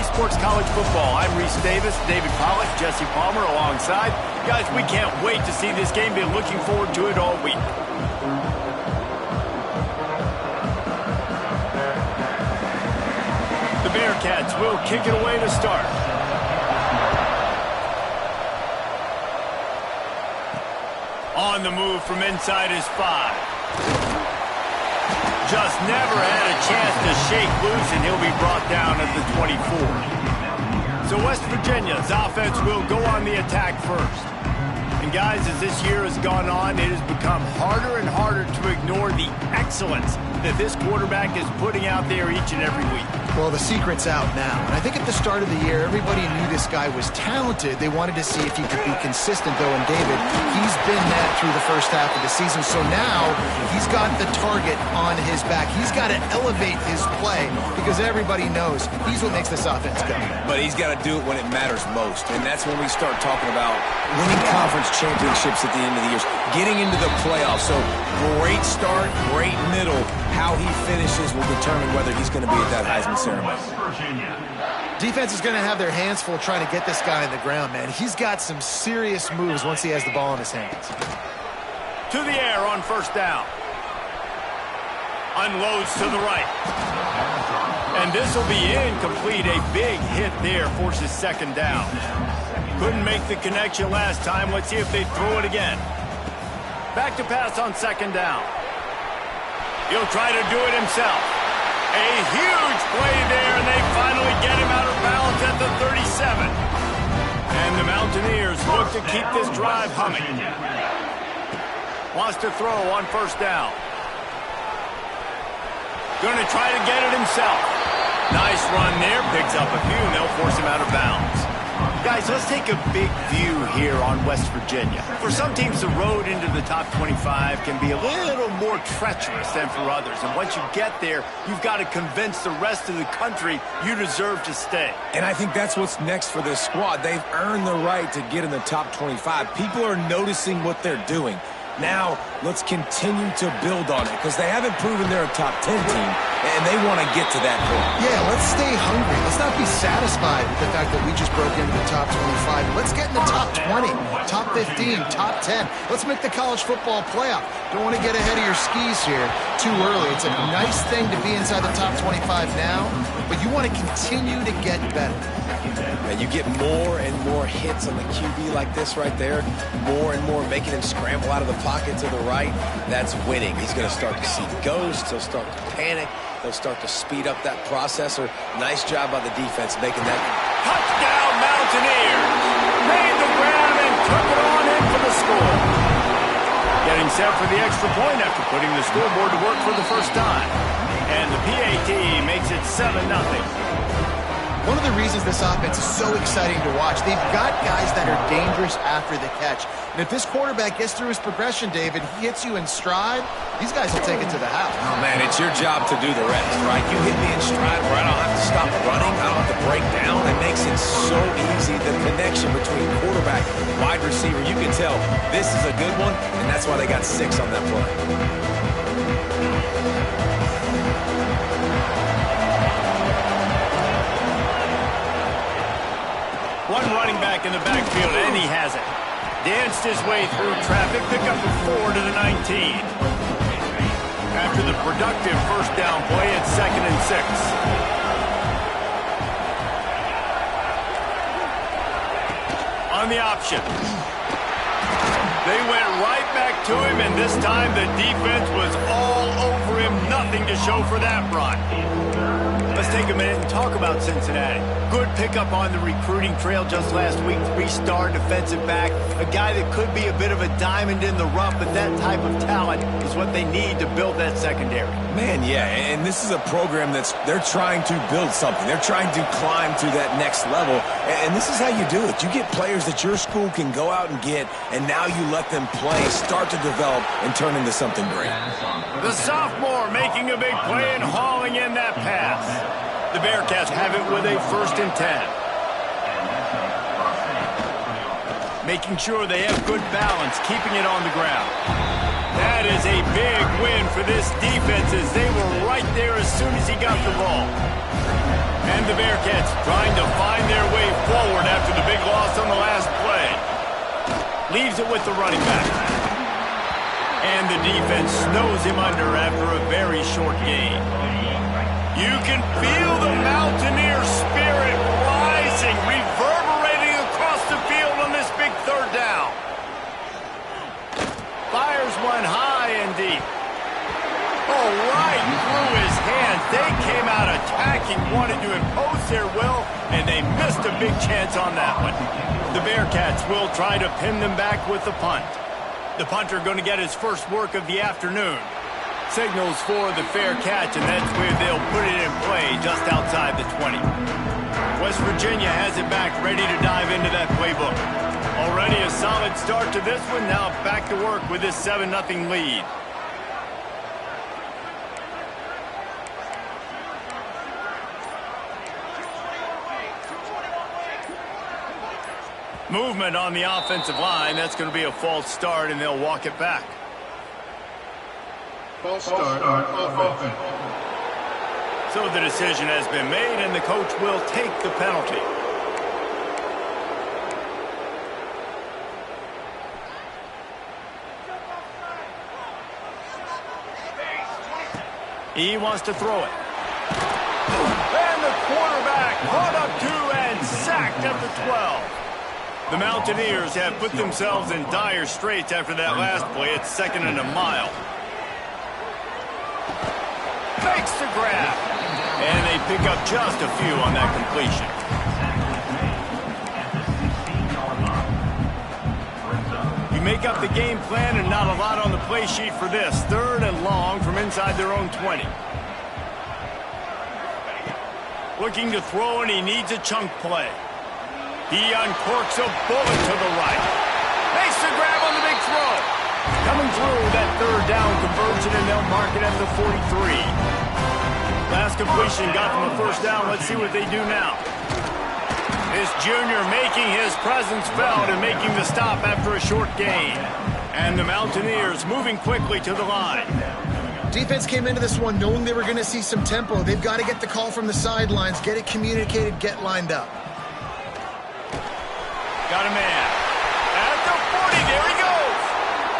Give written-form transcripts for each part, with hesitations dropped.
Sports College Football. I'm Reese Davis, David Pollack, Jesse Palmer alongside. Guys, we can't wait to see this game. Been looking forward to it all week. The Bearcats will kick it away to start. On the move from inside his 5. Just never had a chance to shake loose, and he'll be brought down at the 24. So West Virginia's offense will go on the attack first. And guys, as this year has gone on, it has become harder and harder to ignore the excellence that this quarterback is putting out there each and every week. Well, the secret's out now. And I think at the start of the year, everybody knew this guy was talented. They wanted to see if he could be consistent, though. And David, he's been that through the first half of the season. So now he's got the target on his back. He's got to elevate his play because everybody knows he's what makes this offense go. But he's got to do it when it matters most. And that's when we start talking about winning conference championships at the end of the year, getting into the playoffs. So great start, great middle. How he finishes will determine whether he's going to be at that Heisman ceremony. Defense is going to have their hands full trying to get this guy on the ground, man. He's got some serious moves once he has the ball in his hands. To the air on first down. Unloads to the right. And this will be incomplete. A big hit there forces second down. Couldn't make the connection last time. Let's see if they throw it again. Back to pass on second down. He'll try to do it himself. A huge play there, and they finally get him out of bounds at the 37. And the Mountaineers look to keep this drive humming. Wants to throw on first down. Going to try to get it himself. Nice run there. Picks up a few, and they'll force him out of bounds. Guys, let's take a big view here on West Virginia. For some teams, the road into the top 25 can be a little more treacherous than for others. And once you get there, you've got to convince the rest of the country you deserve to stay. And I think that's what's next for this squad. They've earned the right to get in the top 25. People are noticing what they're doing. Now, let's continue to build on it because they haven't proven they're a top 10 team, and they want to get to that point. Yeah, let's stay hungry. Let's not be satisfied with the fact that we just broke into the top 25. Let's get in the top 20, top 15, top 10. Let's make the college football playoff. Don't want to get ahead of your skis here too early. It's a nice thing to be inside the top 25 now, but you want to continue to get better. And you get more and more hits on the QB like this right there, more and more making him scramble out of the pocket to the right. That's winning. He's going to start to see ghosts. He'll start to panic. They'll start to speed up that processor. Nice job by the defense making that. Touchdown, Mountaineers! Made the grab and took it on in for the score. Getting set for the extra point after putting the scoreboard to work for the first time. And the PAT makes it 7-0. One of the reasons this offense is so exciting to watch, they've got guys that are dangerous after the catch. And if this quarterback gets through his progression, David, he hits you in stride, these guys will take it to the house. Oh, man, it's your job to do the rest, right? You hit me in stride where I don't have to stop running, I don't have to break down. It makes it so easy, the connection between quarterback and wide receiver. You can tell this is a good one, and that's why they got 6 on that play. One running back in the backfield, and he has it. Danced his way through traffic, pick up a 4 to the 19. After the productive first down play, it's 2nd and 6. On the option. They went right back to him, and this time the defense was all over him. Nothing to show for that run. Let's take a minute and talk about Cincinnati. Good pickup on the recruiting trail just last week. 3-star defensive back. A guy that could be a bit of a diamond in the rough, but that type of talent is what they need to build that secondary. Man, yeah, and this is a program they're trying to build something. They're trying to climb to that next level, and this is how you do it. You get players that your school can go out and get, and now you let them play, start to develop, and turn into something great. The sophomore making a big play and hauling in that pass. The Bearcats have it with a 1st and 10. Making sure they have good balance, keeping it on the ground. That is a big win for this defense as they were right there as soon as he got the ball. And the Bearcats trying to find their way forward after the big loss on the last play. Leaves it with the running back. And the defense snows him under after a very short gain. You can feel the Mountaineer spirit rising, reverberating across the field on this big third down. Fires one high and deep. Oh, right through his hands. They came out attacking, wanted to impose their will, and they missed a big chance on that one. The Bearcats will try to pin them back with the punt. The punter going to get his first work of the afternoon. Signals for the fair catch, and that's where they'll put it in play just outside the 20. West Virginia has it back, ready to dive into that playbook. Already a solid start to this one. Now back to work with this 7-0 lead. Movement on the offensive line. That's going to be a false start, and they'll walk it back. False start offense. So the decision has been made, and the coach will take the penalty. He wants to throw it. And the quarterback brought up 2 and sacked at the 12. The Mountaineers have put themselves in dire straits after that last play. It's 2nd and a mile. Makes the grab. And they pick up just a few on that completion. You make up the game plan and not a lot on the play sheet for this. 3rd and long from inside their own 20. Looking to throw, and he needs a chunk play. He uncorks a bullet to the right. Makes the grab on the big throw. Coming through that 3rd down conversion, and they'll mark it at the 43. Last completion got them a 1st down. Let's see what they do now. This junior making his presence felt and making the stop after a short gain. And the Mountaineers moving quickly to the line. Defense came into this one knowing they were going to see some tempo. They've got to get the call from the sidelines, get it communicated, get lined up. Got a man. At the 40, there he goes.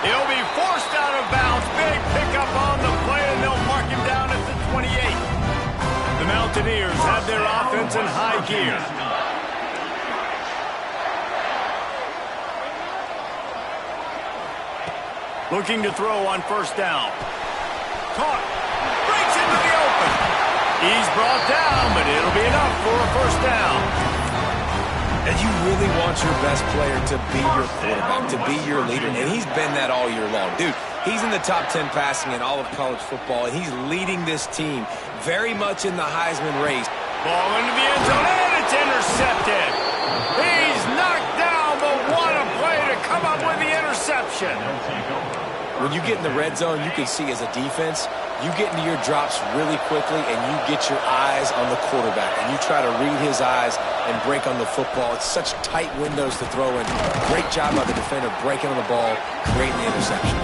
He'll be forced out of bounds. Big pickup on the play, and they'll mark him down at the 28. The Mountaineers have their offense in high gear. Looking to throw on 1st down. Caught. Breaks into the open. He's brought down, but it'll be enough for a 1st down. And you really want your best player to be your quarterback, to be your leader. And he's been that all year long. Dude, he's in the top 10 passing in all of college football, and he's leading this team very much in the Heisman race. Ball into the end zone, and it's intercepted. He's knocked down, but what a play to come up with the interception. When you get in the red zone, you can see as a defense, you get into your drops really quickly, and you get your eyes on the quarterback, and you try to read his eyes and break on the football. It's such tight windows to throw in. Great job by the defender breaking on the ball, creating the interception.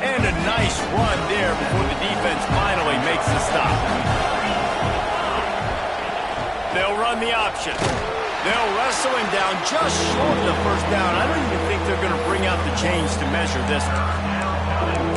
And a nice run there before the defense finally makes the stop. They'll run the option. They'll wrestle him down just short of the 1st down. I don't even think they're going to bring out the chains to measure this one.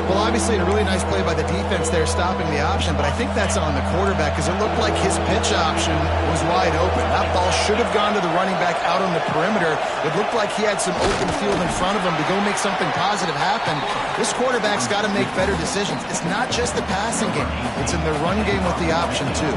Well, obviously a really nice play by the defense there stopping the option, but I think that's on the quarterback because it looked like his pitch option was wide open. That ball should have gone to the running back out on the perimeter. It looked like he had some open field in front of him to go make something positive happen. This quarterback's got to make better decisions. It's not just the passing game. It's in the run game with the option, too.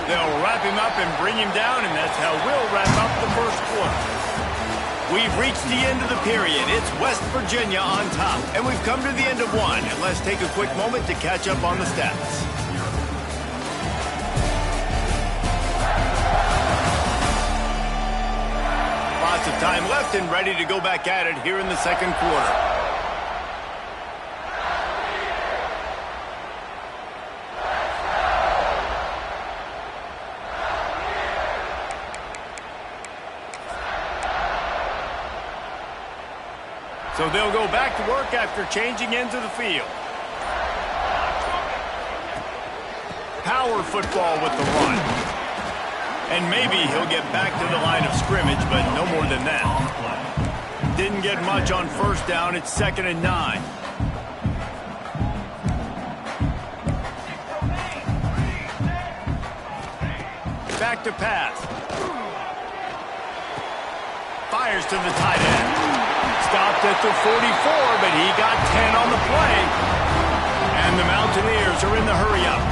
They'll wrap him up and bring him down, and that's how we'll wrap up the 1st quarter. We've reached the end of the period. It's West Virginia on top, and we've come to the end of one. And let's take a quick moment to catch up on the stats. Lots of time left and ready to go back at it here in the 2nd quarter. So they'll go back to work after changing into the field. Power football with the run. And maybe he'll get back to the line of scrimmage, but no more than that. Didn't get much on first down. It's 2nd and 9. Back to pass. Fires to the tight end. Stopped at the 44, but he got 10 on the play. And the Mountaineers are in the hurry-up.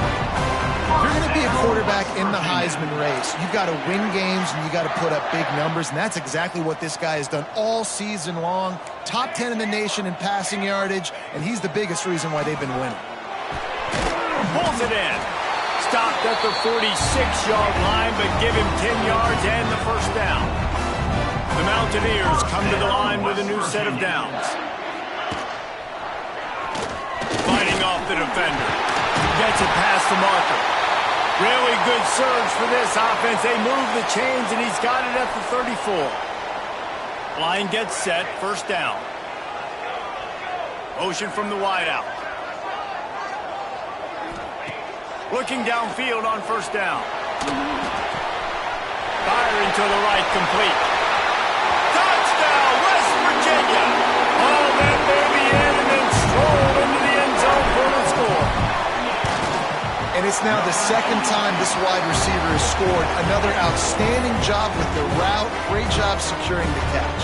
If you're going to be a quarterback in the Heisman race, you've got to win games and you got to put up big numbers, and that's exactly what this guy has done all season long. Top 10 in the nation in passing yardage, and he's the biggest reason why they've been winning. Pulls it in. Stopped at the 46-yard line, but give him 10 yards and the first down. The Mountaineers come to the line with a new set of downs. Fighting off the defender. Gets it past the marker. Really good surge for this offense. They move the chains, and he's got it at the 34. Line gets set. First down. Motion from the wideout. Looking downfield on first down. Firing to the right, complete. Touchdown, West Virginia. All that baby in and then stroll into the end zone for the score. And it's now the second time this wide receiver has scored. Another outstanding job with the route. Great job securing the catch.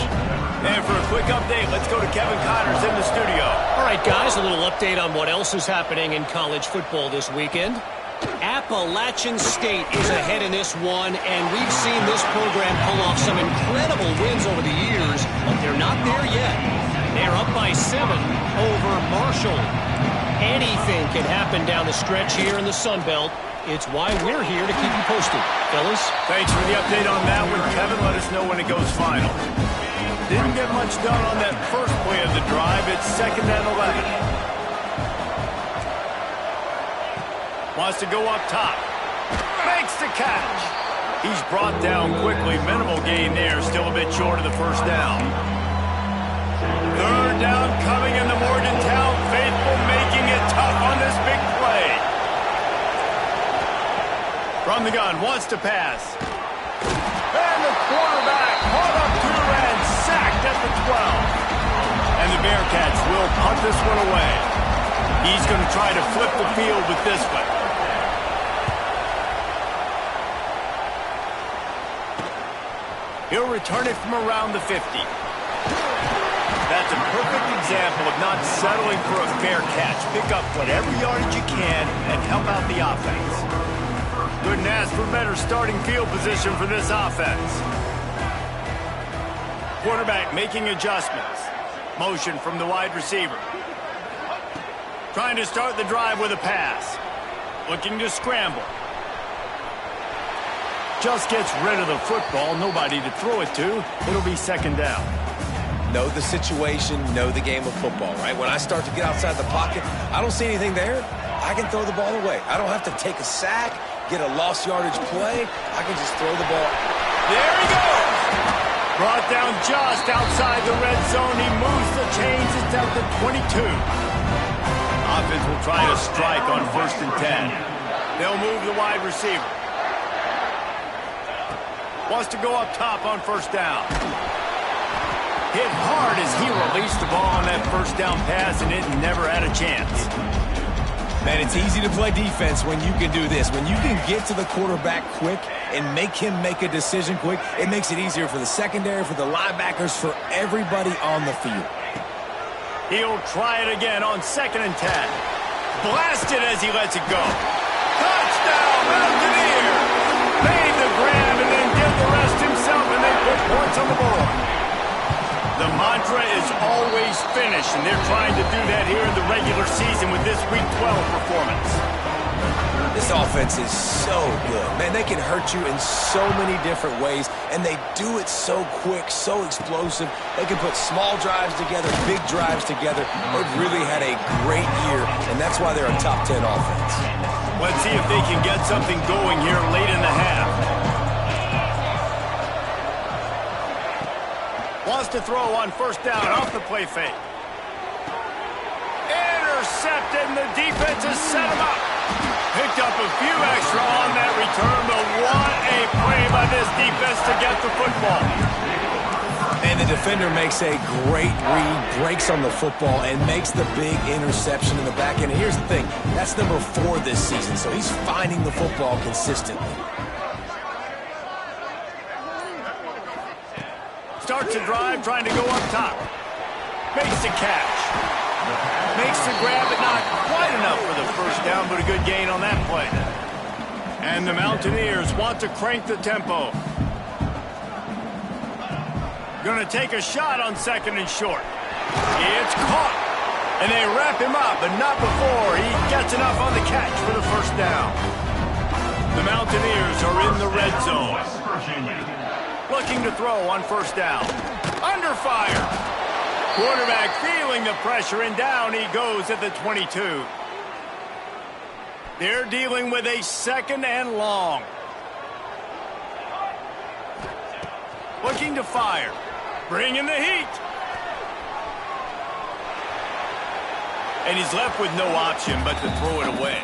And for a quick update, let's go to Kevin Connors in the studio. All right, guys, a little update on what else is happening in college football this weekend. Appalachian State is ahead in this one, and we've seen this program pull off some incredible wins over the years, but they're not there yet. They're up by 7 over Marshall. Anything can happen down the stretch here in the Sun Belt. It's why we're here to keep you posted. Fellas? Thanks for the update on that one, Kevin. Let us know when it goes final. Didn't get much done on that first play of the drive. It's 2nd and 11. Wants to go up top. Makes the catch. He's brought down quickly. Minimal gain there. Still a bit short of the first down. 3rd down coming in the Morgantown faithful, making it tough on this big play. From the gun, wants to pass. And the quarterback caught up to and sacked at the 12. And the Bearcats will punt this one away. He's going to try to flip the field with this one. He'll return it from around the 50. That's a perfect example of not settling for a fair catch. Pick up whatever yardage you can and help out the offense. Couldn't ask for better starting field position for this offense. Quarterback making adjustments. Motion from the wide receiver. Trying to start the drive with a pass. Looking to scramble. Just gets rid of the football. Nobody to throw it to. It'll be 2nd down. Know the situation, know the game of football, right? When I start to get outside the pocket, I don't see anything there. I can throw the ball away. I don't have to take a sack, get a lost yardage play. I can just throw the ball. There he goes. Brought down just outside the red zone. He moves the chains. It's out to 22. Offense will try to strike on 1st and 10. They'll move the wide receiver. Wants to go up top on first down. Hit hard as he released the ball on that first down pass, and it never had a chance. Man, it's easy to play defense when you can do this. When you can get to the quarterback quick and make him make a decision quick, it makes it easier for the secondary, for the linebackers, for everybody on the field. He'll try it again on 2nd and 10. Blasted as he lets it go. Touchdown, Mountaineers! Made the grab and then did the rest himself, and they put points on the board. The mantra is always finish, and they're trying to do that here in the regular season with this Week 12 performance. This offense is so good. Man, they can hurt you in so many different ways, and they do it so quick, so explosive. They can put small drives together, big drives together. They've really had a great year, and that's why they're a top 10 offense. Let's see if they can get something going here late in the half. Wants to throw on first down off the play fake. Intercepted, and the defense has set him up. Picked up a few extra on that return, but what a play by this defense to get the football. And the defender makes a great read, breaks on the football, and makes the big interception in the back end. And here's the thing, that's number 4 this season, so he's finding the football consistently. Starts a drive, trying to go up top. Makes the catch. Makes the grab, but not quite enough for the first down, but a good gain on that play. And the Mountaineers want to crank the tempo. Going to take a shot on second and short. It's caught. And they wrap him up, but not before he gets enough on the catch for the first down. The Mountaineers are in the red zone. Looking to throw on first down. Under fire. Quarterback feeling the pressure, and down he goes at the 22. They're dealing with a second and long. Looking to fire. Bringing the heat. And he's left with no option but to throw it away.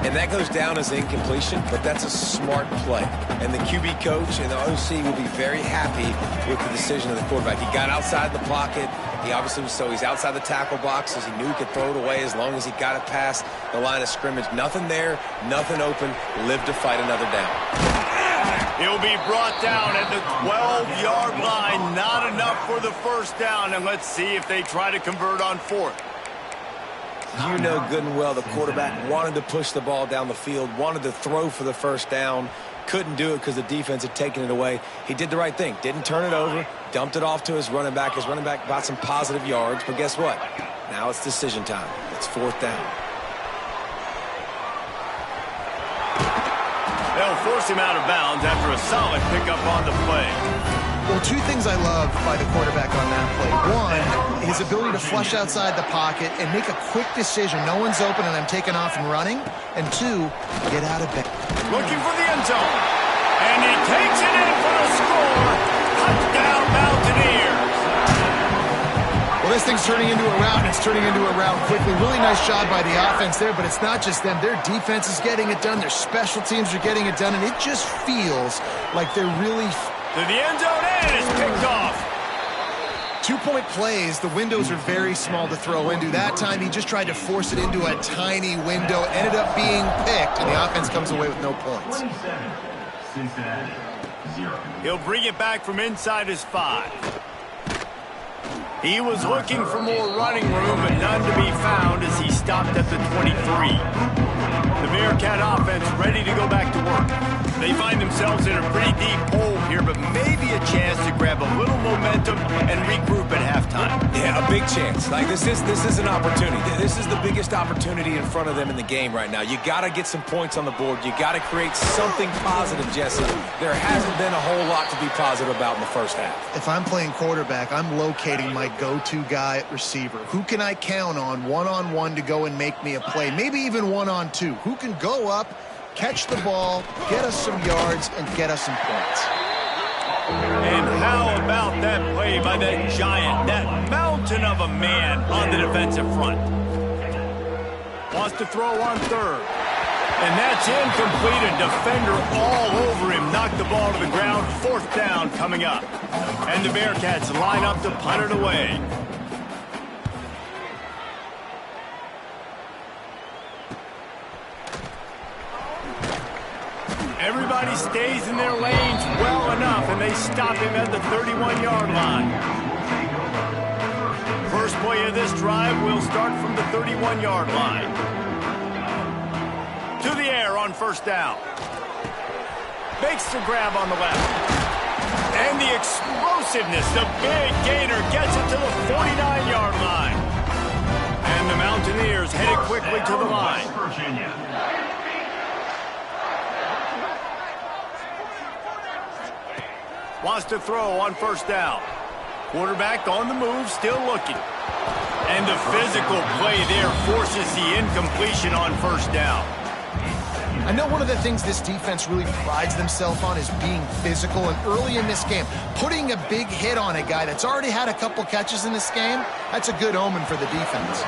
And that goes down as incompletion, but that's a smart play. And the QB coach and the OC will be very happy with the decision of the quarterback. He got outside the pocket. He obviously was so he's outside the tackle boxes. He knew he could throw it away as long as he got it past the line of scrimmage. Nothing there, nothing open. Lived to fight another down. He'll be brought down at the 12-yard line. Not enough for the first down. And let's see if they try to convert on fourth. You know good and well the quarterback wanted to push the ball down the field, wanted to throw for the first down, couldn't do it because the defense had taken it away. He did the right thing, didn't turn it over, dumped it off to his running back. His running back got some positive yards, but guess what? Now it's decision time. It's fourth down. They'll force him out of bounds after a solid pickup on the play. Well, 2 things I love by the quarterback on that play. 1, his ability to flush outside the pocket and make a quick decision. No one's open and I'm taking off and running. And 2, get out of bed. Looking for the end zone. And he takes it in for the score. Touchdown, Mountaineers. Well, this thing's turning into a rout, and it's turning into a rout quickly. Really nice job by the offense there, but it's not just them. Their defense is getting it done. Their special teams are getting it done, and it just feels like they're really... To the end zone, and it's picked off. 2-point plays, the windows are very small to throw into. That time, he just tried to force it into a tiny window, ended up being picked, and the offense comes away with no points. He'll bring it back from inside his 5. He was looking for more running room, but none to be found as he stopped at the 23. The Bearcat offense ready to go back to work. They find themselves in a pretty deep hole here, but maybe a chance to grab a little momentum and regroup at halftime. Yeah, a big chance. Like this is an opportunity. This is the biggest opportunity in front of them in the game right now. You got to get some points on the board. You got to create something positive, Jesse. There hasn't been a whole lot to be positive about in the first half. If I'm playing quarterback, I'm locating my go-to guy at receiver. Who can I count on one-on-one to go and make me a play? Maybe even one-on-two. Who can go up, catch the ball, get us some yards, and get us some points? And how about that play by that giant, that mountain of a man on the defensive front? Wants to throw on third. And that's incomplete. A defender all over him. Knocked the ball to the ground. Fourth down coming up. And the Bearcats line up to punt it away. Everybody stays in their lanes well enough, and they stop him at the 31-yard line. First play of this drive will start from the 31-yard line. To the air on first down. Makes the grab on the left. And the explosiveness, the big gainer gets it to the 49-yard line. And the Mountaineers headed quickly to the line. Wants to throw on first down. Quarterback on the move, still looking. And the physical play there forces the incompletion on first down. I know one of the things this defense really prides themselves on is being physical, and early in this game, putting a big hit on a guy that's already had a couple catches in this game, that's a good omen for the defense.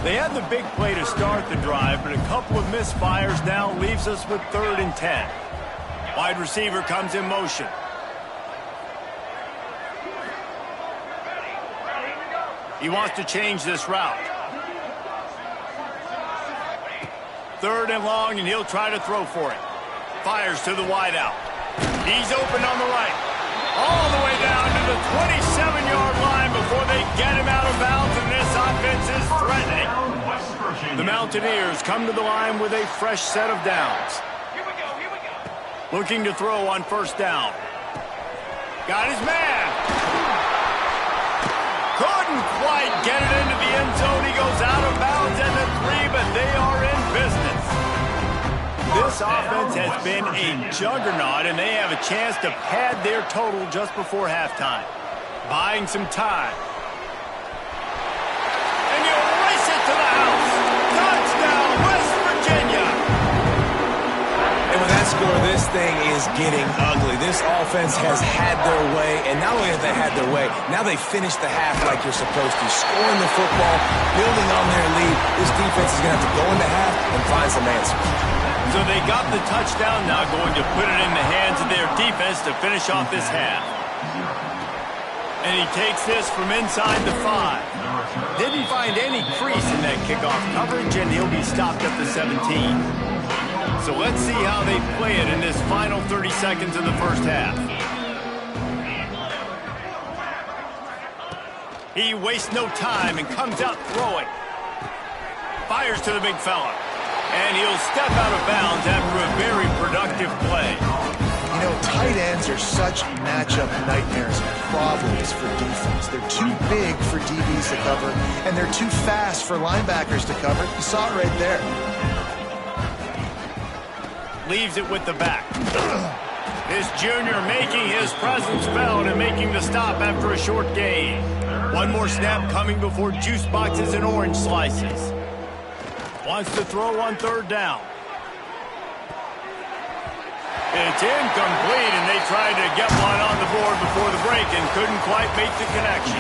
They had the big play to start the drive, but a couple of misfires now leaves us with 3rd and 10. Wide receiver comes in motion. He wants to change this route. 3rd and long, and he'll try to throw for it. Fires to the wide out. He's open on the right. All the way down to the 27-yard line before they get him out of bounds, and this offense is threatening. The Mountaineers come to the line with a fresh set of downs. Looking to throw on 1st down. Got his man. Couldn't quite get it into the end zone. He goes out of bounds at the 3, but they are in business. This offense has been a juggernaut, and they have a chance to pad their total just before halftime. Buying some time. And you race it to the house. Touchdown, West Virginia. And with that score, this thing is getting ugly. This offense has had their way, and not only have they had their way, now they finished the half like you're supposed to, scoring the football, building on their lead. This defense is going to have to go into half and find some answers. So they got the touchdown, now going to put it in the hands of their defense to finish off this half. And he takes this from inside the 5. Didn't find any crease in that kickoff coverage, and he'll be stopped at the 17. So let's see how they play it in this final 30 seconds of the first half. He wastes no time and comes out throwing. Fires to the big fella. And he'll step out of bounds after a very productive play. You know, tight ends are such matchup nightmares and problems for defense. They're too big for DBs to cover, and they're too fast for linebackers to cover. You saw it right there. Leaves it with the back. This junior making his presence felt and making the stop after a short gain. One more snap coming before juice boxes and orange slices. Wants to throw on 3rd down. It's incomplete, and they tried to get one on the board before the break and couldn't quite make the connection.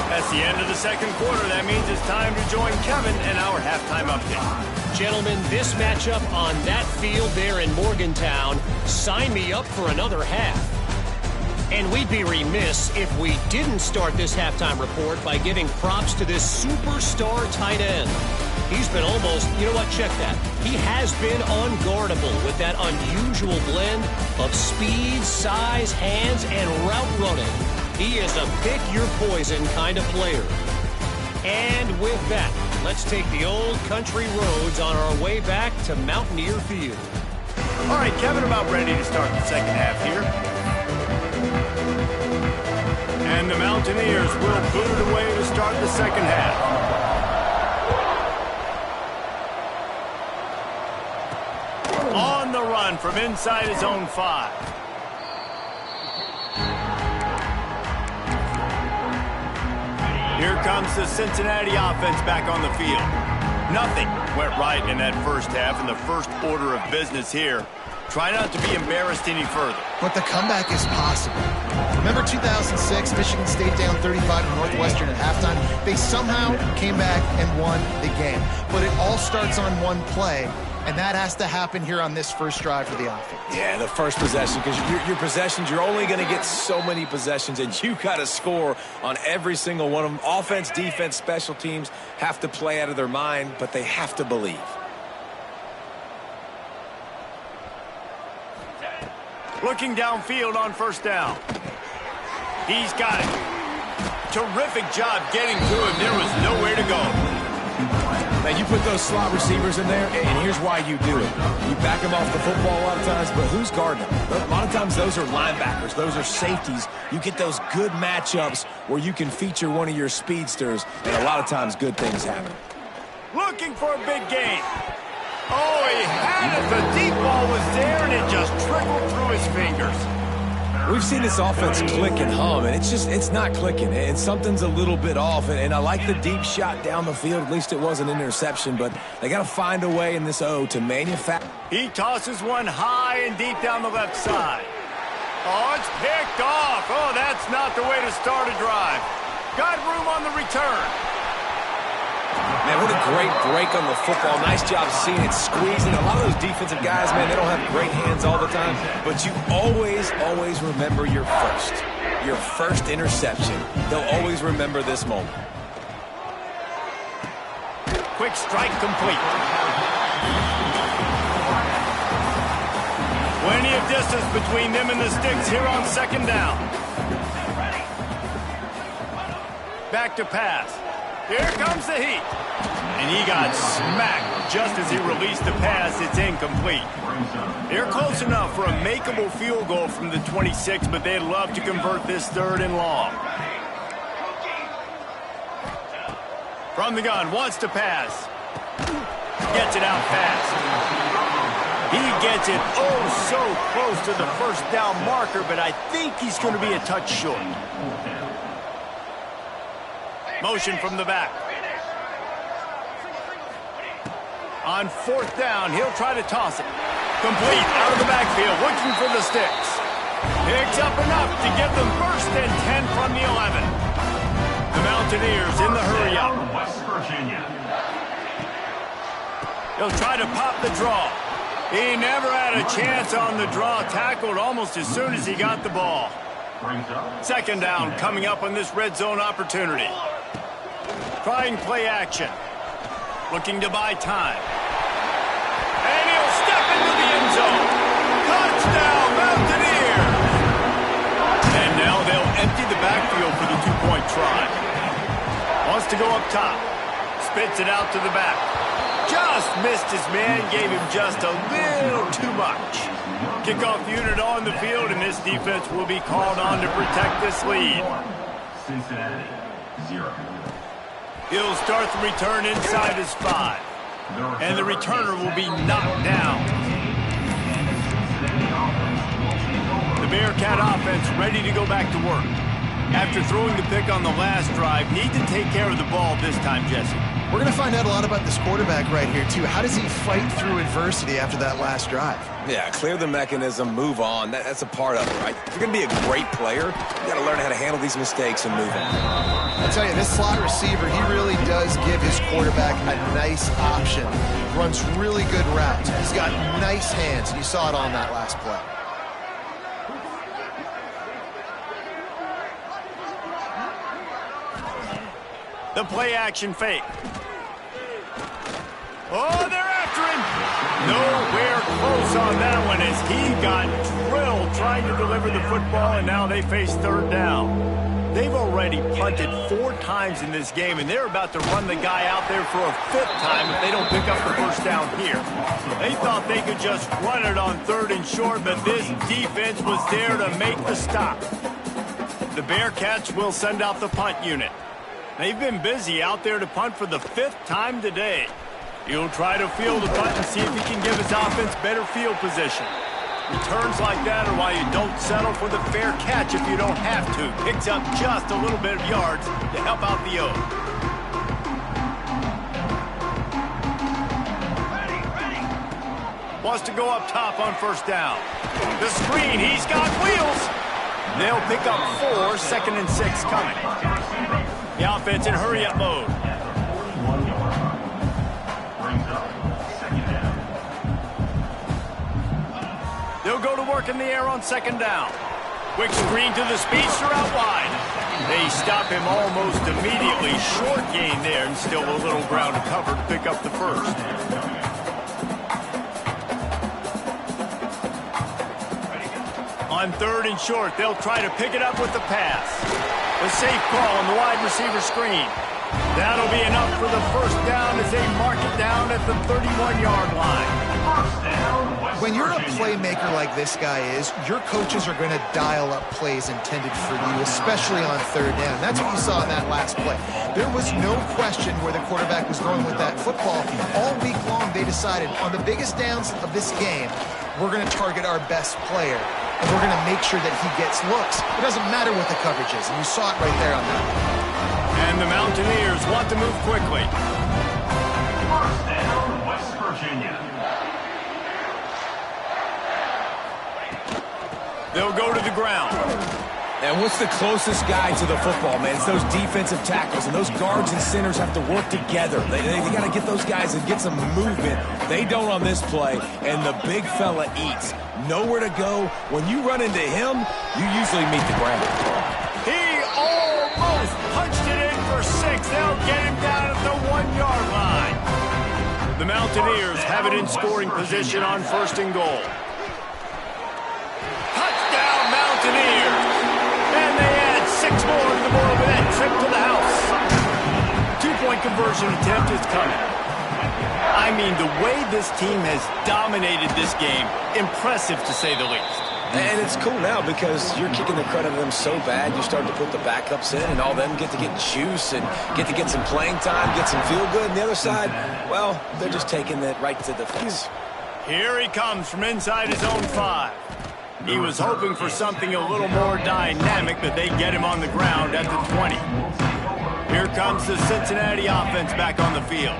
That's the end of the 2nd quarter. That means it's time to join Kevin in our halftime update. Gentlemen, this matchup on that field there in Morgantown, sign me up for another half. And we'd be remiss if we didn't start this halftime report by giving props to this superstar tight end. He's been almost, you know what, check that. He has been unguardable with that unusual blend of speed, size, hands, and route running. He is a pick-your-poison kind of player. And with that, let's take the old country roads on our way back to Mountaineer Field. All right, Kevin, about ready to start the second half here. And the Mountaineers will boot it away to start the second half. On the run from inside his own 5. Here comes the Cincinnati offense back on the field. Nothing went right in that first half, and the first order of business here. Try not to be embarrassed any further. But the comeback is possible. Remember 2006, Michigan State down 35 to Northwestern at halftime? They somehow came back and won the game. But it all starts on one play, and that has to happen here on this first drive for the offense. Yeah, the first possession, because your possessions, you're only going to get so many possessions, and you got to score on every single one of them. Offense, defense, special teams have to play out of their mind, but they have to believe. Looking downfield on 1st down. He's got it. Terrific job getting to him. There was nowhere to go. Now, you put those slot receivers in there, and here's why you do it. You back them off the football a lot of times, but who's guarding them? A lot of times those are linebackers. Those are safeties. You get those good matchups where you can feature one of your speedsters, and a lot of times good things happen. Looking for a big gain. Oh, he had it. The deep ball was there, and it just trickled through his fingers. We've seen this offense click and hum, and it's not clicking, and something's a little bit off. And I like the deep shot down the field. At least it wasn't an interception, but they got to find a way in this O to manufacture. He tosses one high and deep down the left side. Oh, it's picked off. Oh, that's not the way to start a drive. Got room on the return. Man, what a great break on the football. Nice job seeing it squeezing. A lot of those defensive guys, man, they don't have great hands all the time, but you always remember your first interception. They'll always remember this moment. Quick strike complete. Plenty of distance between them and the sticks here on second down. Back to pass. Here comes the heat. And he got smacked just as he released the pass. It's incomplete. They're close enough for a makeable field goal from the 26, but they'd love to convert this 3rd and long. From the gun, wants to pass. Gets it out fast. He gets it oh so close to the first down marker, but I think he's going to be a touch short. Motion from the back. On 4th down, he'll try to toss it. Complete out of the backfield, looking for the sticks. Picks up enough to give them 1st and 10 from the 11. The Mountaineers in the hurry-up. He'll try to pop the draw. He never had a chance on the draw, tackled almost as soon as he got the ball. 2nd down coming up on this red zone opportunity. Trying play action. Looking to buy time. And he'll step into the end zone. Touchdown, Mountaineers! And now they'll empty the backfield for the 2-point try. Wants to go up top. Spits it out to the back. Just missed his man, gave him just a little too much. Kickoff unit on the field, and this defense will be called on to protect this lead. Cincinnati, 0. He'll start the return inside his 5. And the returner will be knocked down. The Bearcat offense ready to go back to work. After throwing the pick on the last drive, need to take care of the ball this time, Jesse. We're going to find out a lot about this quarterback right here, too. How does he fight through adversity after that last drive? Yeah, clear the mechanism, move on. That's a part of it, right? If you're going to be a great player, you got to learn how to handle these mistakes and move on. I'll tell you, this slot receiver, he really does give his quarterback a nice option. Runs really good routes. He's got nice hands, and you saw it on that last play. The play action fake. Oh, they're after him. Nowhere close on that one as he got drilled trying to deliver the football, and now they face 3rd down. They've already punted 4 times in this game, and they're about to run the guy out there for a 5th time if they don't pick up the 1st down here. They thought they could just run it on 3rd and short, but this defense was there to make the stop. The Bearcats will send out the punt unit. They've been busy out there to punt for the 5th time today. He'll try to field the punt and see if he can give his offense better field position. Returns like that are why you don't settle for the fair catch if you don't have to. Picks up just a little bit of yards to help out the O. Wants to go up top on 1st down. The screen, he's got wheels. They'll pick up 4, 2nd and 6 coming. The offense in hurry-up mode. They'll go to work in the air on 2nd down. Quick screen to the speedster out wide. They stop him almost immediately. Short gain there and still a little ground to cover to pick up the 1st. On 3rd and short, they'll try to pick it up with the pass. A safe call on the wide receiver screen. That'll be enough for the 1st down as they mark it down at the 31-yard line. When you're a playmaker like this guy is, your coaches are going to dial up plays intended for you, especially on 3rd down. That's what you saw in that last play. There was no question where the quarterback was going with that football. All week long, they decided on the biggest downs of this game, we're going to target our best player. and we're going to make sure that he gets looks. It doesn't matter what the coverage is, and you saw it right there on that. And the Mountaineers want to move quickly. First down, West Virginia. They'll go to the ground. And what's the closest guy to the football, man? It's those defensive tackles, and those guards and centers have to work together. They got to get those guys and get some movement. They don't on this play, and the big fella eats. Nowhere to go. When you run into him, you usually meet the ground. He almost punched it in for 6. They'll get him down at the 1-yard line. The Mountaineers have it in scoring position on 1st and goal. Touchdown, Mountaineers! And they add 6 more to the board with that trip to the house. 2-point conversion attempt is coming. I mean, the way this team has dominated this game, impressive to say the least. And it's cool now because you're kicking the credit of them so bad, you start to put the backups in, and all them get to get juice and get to get some playing time, get some feel good. And the other side, well, they're just taking it right to the face. Here he comes from inside his own 5. He was hoping for something a little more dynamic, but they get him on the ground at the 20. Here comes the Cincinnati offense back on the field.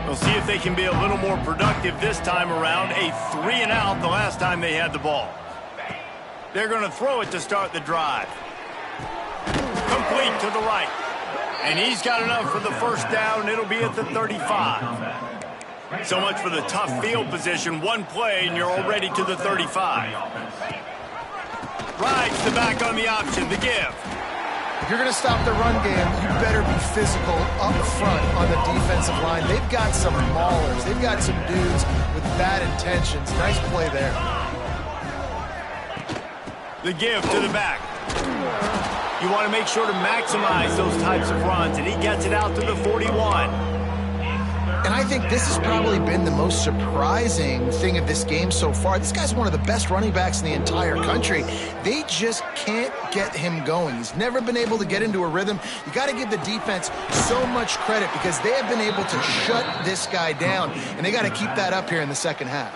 We'll see if they can be a little more productive this time around. A 3-and-out the last time they had the ball. They're going to throw it to start the drive. Complete to the right. And he's got enough for the first down. It'll be at the 35. So much for the tough field position. One play, and you're already to the 35. Rides the back on the option, the give. If you're going to stop the run game, you better be physical up front on the defensive line. They've got some maulers. They've got some dudes with bad intentions. Nice play there. The give to the back. You want to make sure to maximize those types of runs, and he gets it out to the 41. And I think this has probably been the most surprising thing of this game so far. This guy's one of the best running backs in the entire country. They just can't get him going. He's never been able to get into a rhythm. You got to give the defense so much credit because they have been able to shut this guy down, and they got to keep that up here in the second half.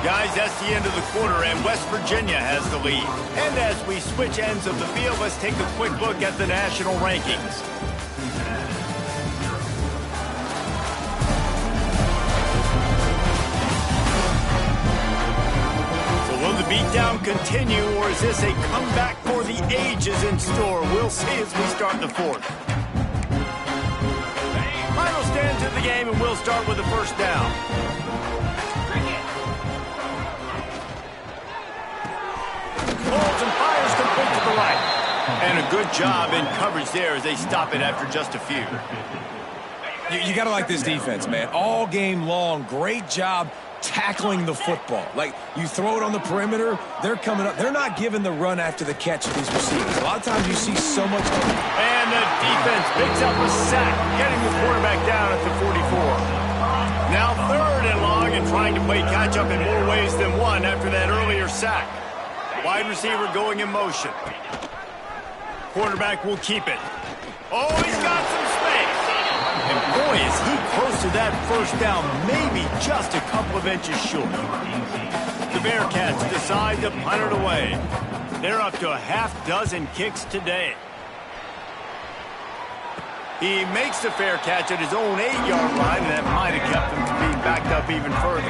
Guys, that's the end of the quarter, and West Virginia has the lead. And as we switch ends of the field, let's take a quick look at the national rankings. So will the beatdown continue, or is this a comeback for the ages in store? We'll see as we start the 4th. Final stand to the game, and we'll start with the first down. Holds and fires complete to the right. And a good job in coverage there as they stop it after just a few. You got to like this defense, man. All game long, great job tackling the football. Like, you throw it on the perimeter, they're coming up. They're not giving the run after the catch of these receivers. A lot of times you see so much. And the defense picks up a sack, getting the quarterback down at the 44. Now 3rd and long and trying to play catch-up in more ways than one after that earlier sack. Wide receiver going in motion. Quarterback will keep it. Oh, he's got some space. And boy, is he close to that first down, maybe just a couple of inches short. The Bearcats decide to punt it away. They're up to a half-dozen kicks today. He makes the fair catch at his own 8-yard line, and that might have kept him from being backed up even further.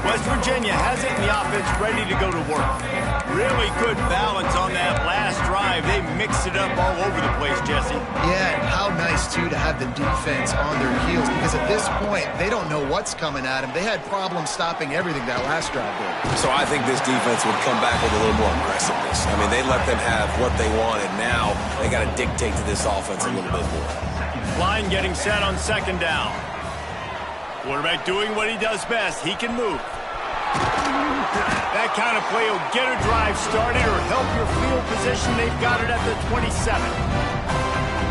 West Virginia has it in the offense ready to go to work. Really good balance on that last drive. They mixed it up all over the place, Jesse. Yeah, and how nice, too, to have the defense on their heels because at this point, they don't know what's coming at them. They had problems stopping everything that last drive did. So I think this defense would come back with a little more aggressiveness. I mean, they let them have what they wanted. Now they got to dictate to this offense a little bit more. Line getting set on 2nd down. Quarterback doing what he does best. He can move. That kind of play will get a drive started or help your field position. They've got it at the 27.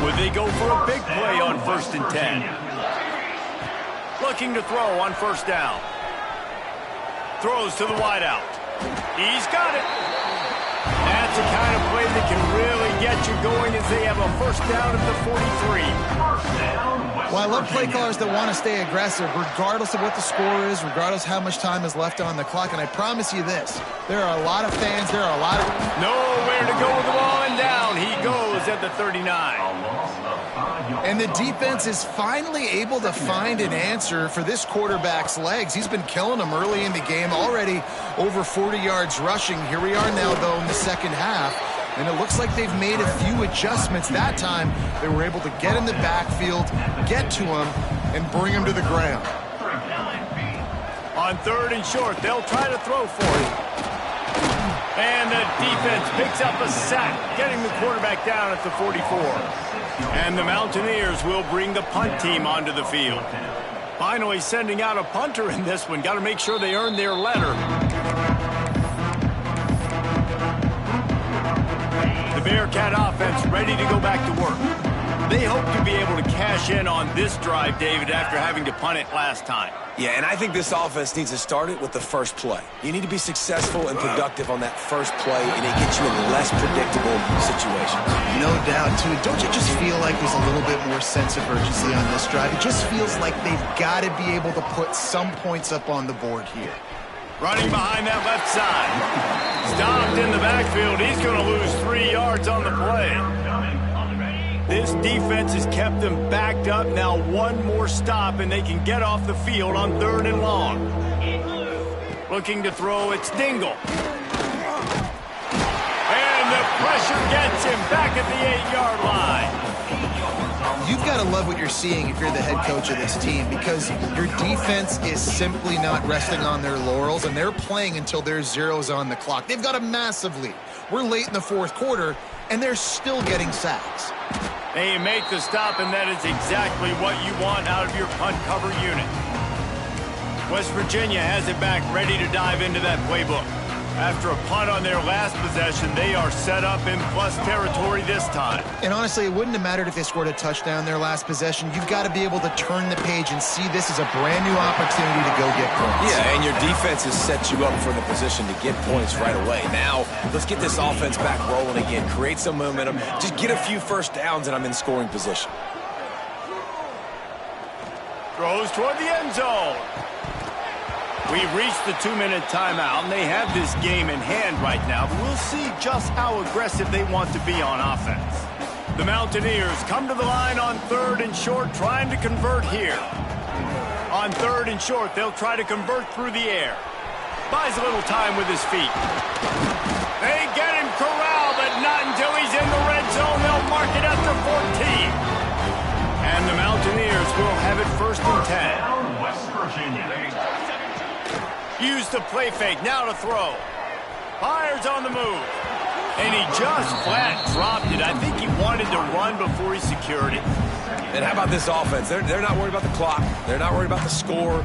Would they go for a big play on 1st and 10? Looking to throw on 1st down. Throws to the wideout. He's got it. That's the kind of play that can really get you going as they have a first down at the 43. Well, I love play callers that want to stay aggressive regardless of what the score is, regardless how much time is left on the clock. And I promise you this, there are a lot of fans, there are a lot of... Nowhere to go with the ball, and down he goes at the 39. And the defense is finally able to find an answer for this quarterback's legs. He's been killing them early in the game, already over 40 yards rushing. Here we are now, though, in the second half. And it looks like they've made a few adjustments. That time, they were able to get in the backfield, get to him, and bring him to the ground. On 3rd and short, they'll try to throw for it. And the defense picks up a sack, getting the quarterback down at the 44. And the Mountaineers will bring the punt team onto the field. Finally sending out a punter in this one. Got to make sure they earn their letter. The Bearcat offense ready to go back to work. They hope to be able to cash in on this drive, David, after having to punt it last time. Yeah, and I think this offense needs to start it with the first play. You need to be successful and productive on that first play, and it gets you in less predictable situations. No doubt, too. Don't you just feel like there's a little bit more sense of urgency on this drive? It just feels like they've got to be able to put some points up on the board here. Running behind that left side. Stopped in the backfield. He's going to lose 3 yards on the play. This defense has kept them backed up. Now one more stop, and they can get off the field on 3rd and long. Looking to throw, it's Dingle. And the pressure gets him back at the 8-yard line. You've got to love what you're seeing if you're the head coach of this team, because your defense is simply not resting on their laurels, and they're playing until there's zeros on the clock. They've got a massive lead. We're late in the 4th quarter, and they're still getting sacks. They make the stop, and that is exactly what you want out of your punt cover unit. West Virginia has it back, ready to dive into that playbook. After a punt on their last possession, they are set up in plus territory this time. And honestly, it wouldn't have mattered if they scored a touchdown their last possession. You've got to be able to turn the page and see this as a brand new opportunity to go get points. Yeah, and your defense has set you up for the position to get points right away. Now, let's get this offense back rolling again. Create some momentum. Just get a few first downs, and I'm in scoring position. Throws toward the end zone. We've reached the 2-minute timeout, and they have this game in hand right now. But we'll see just how aggressive they want to be on offense. The Mountaineers come to the line on 3rd and short, trying to convert here. On 3rd and short, they'll try to convert through the air. Buys a little time with his feet. They get him corralled, but not until he's in the red zone. They'll mark it up to 14. And the Mountaineers will have it 1st and 10. West Virginia. Use the play fake, now to throw. Fires on the move. And he just flat dropped it. I think he wanted to run before he secured it. And how about this offense? They're not worried about the clock. They're not worried about the score.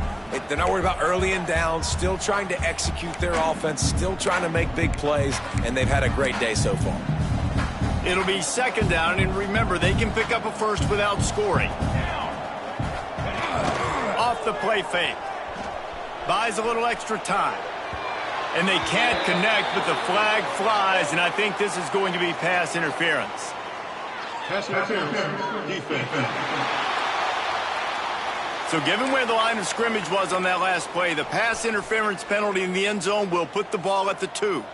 They're not worried about early and down. Still trying to execute their offense. Still trying to make big plays. And they've had a great day so far. It'll be 2nd down. And remember, they can pick up a first without scoring. Off the play fake. Buys a little extra time. And they can't connect, but the flag flies, and I think this is going to be pass interference. Pass interference. Defense. So given where the line of scrimmage was on that last play, the pass interference penalty in the end zone will put the ball at the 2.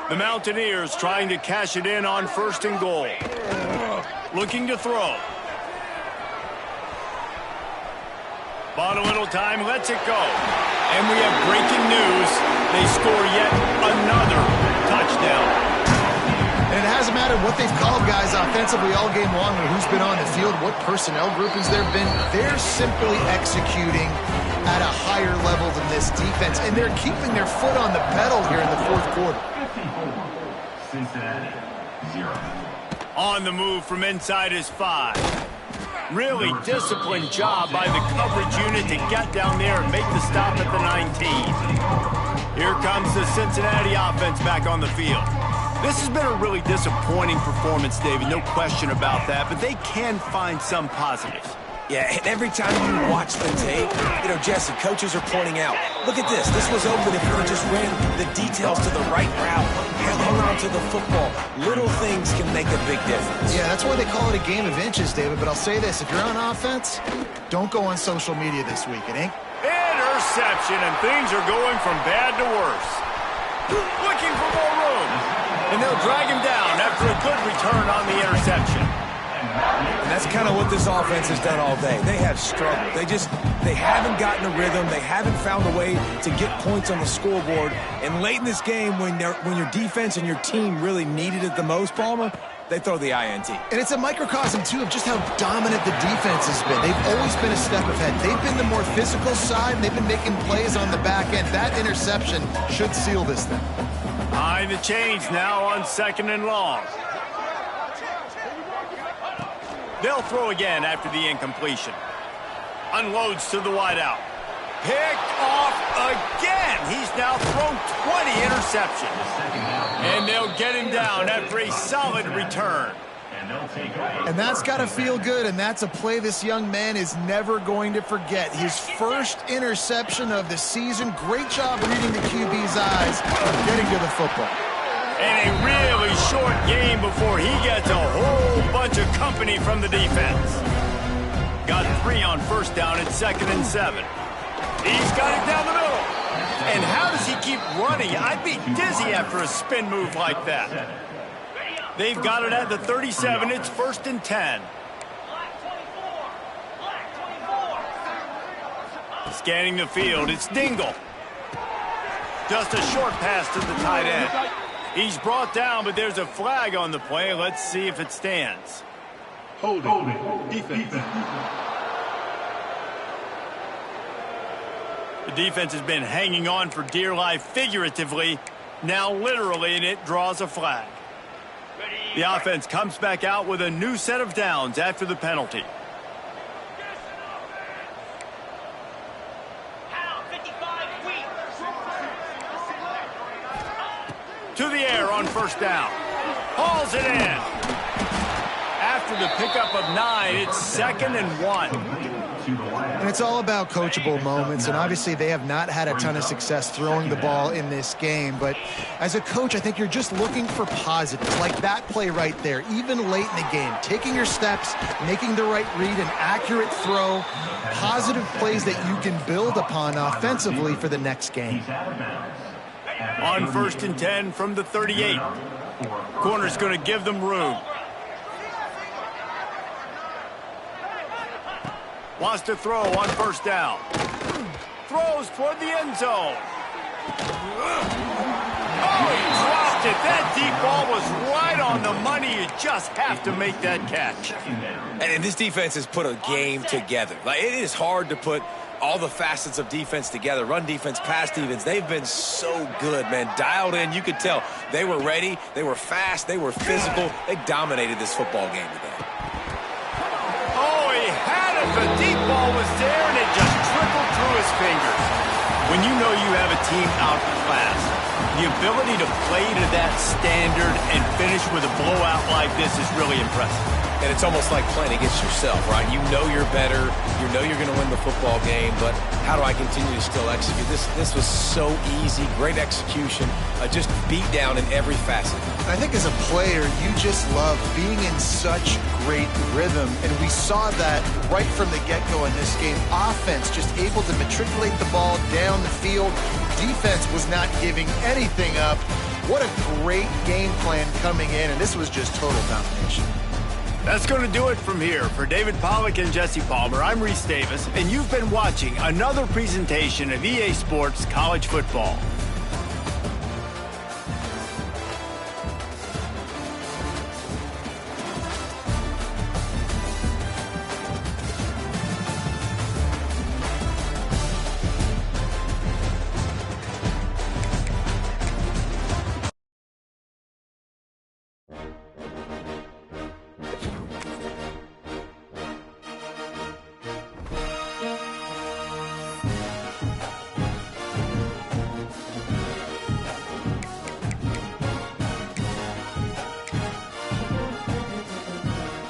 The Mountaineers trying to cash it in on 1st and goal. Looking to throw. Bought a little time, lets it go. And we have breaking news. They score yet another touchdown. And it hasn't mattered what they've called guys offensively all game long, or who's been on the field, what personnel groupings there have been. They're simply executing at a higher level than this defense, and they're keeping their foot on the pedal here in the 4th quarter. Cincinnati, 0. On the move from inside his 5. Really disciplined job by the coverage unit to get down there and make the stop at the 19. Here comes the Cincinnati offense back on the field. This has been a really disappointing performance, David, no question about that, but they can find some positives. Yeah, and every time you watch the tape, Jesse, coaches are pointing out, look at this. This was open if you just ran the details to the right route. Here, look hung on to the football. Little things can make a big difference. Yeah, that's why they call it a game of inches, David. But I'll say this, if you're on offense, don't go on social media this week. It ain't. Interception, and things are going from bad to worse. Looking for more room. And they'll drag him down after a good return on the interception. And that's kind of what this offense has done all day. They have struggled. They haven't gotten a rhythm. They haven't found a way to get points on the scoreboard. And late in this game, when your defense and your team really needed it the most, Palmer, they throw the INT. And it's a microcosm, too, of just how dominant the defense has been. They've always been a step ahead. They've been the more physical side, and they've been making plays on the back end. That interception should seal this thing. Behind the chains now on 2nd and long. They'll throw again after the incompletion. Unloads to the wideout. Picked off again. He's now thrown 20 interceptions. And they'll get him down after a solid return. And that's got to feel good, and that's a play this young man is never going to forget. His first interception of the season. Great job reading the QB's eyes and getting to the football. And a really short game before he gets a whole bunch of company from the defense. Got 3 on 1st down at 2nd and 7. He's got it down the middle. And how does he keep running? I'd be dizzy after a spin move like that. They've got it at the 37. It's 1st and 10. Scanning the field, it's Dingle. Just a short pass to the tight end. He's brought down, but there's a flag on the play. Let's see if it stands. Hold it. Defense. The defense has been hanging on for dear life figuratively, now literally, and it draws a flag. The offense comes back out with a new set of downs after the penalty. To the air on 1st down. Hauls it in. After the pickup of 9, it's 2nd and 1. And it's all about coachable moments, and obviously they have not had a ton of success throwing the ball in this game. But as a coach, I think you're just looking for positives, like that play right there, even late in the game. Taking your steps, making the right read, an accurate throw, positive plays that you can build upon offensively for the next game. On 1st and 10 from the 38. Corner's going to give them room. Wants to throw on 1st down. Throws toward the end zone. Oh, he dropped it. That deep ball was right on the money. You just have to make that catch. And this defense has put a game together. Like, it is hard to put all the facets of defense together. Run defense, pass defense. They've been so good, man. Dialed in. You could tell they were ready. They were fast. They were physical. They dominated this football game today. Oh, he had it. The deep ball was there, and it just trickled through his fingers. When you know you have a team outclassed, the ability to play to that standard and finish with a blowout like this is really impressive. And it's almost like playing against yourself, right? You know you're better. You know you're going to win the football game, but how do I continue to still execute? This was so easy. Great execution. Just beat down in every facet. I think as a player, you just love being in such great rhythm, and we saw that right from the get-go in this game. Offense just able to matriculate the ball down the field. Defense was not giving anything up. What a great game plan coming in, and this was just total domination. That's going to do it from here. For David Pollack and Jesse Palmer, I'm Reese Davis, and you've been watching another presentation of EA Sports College Football.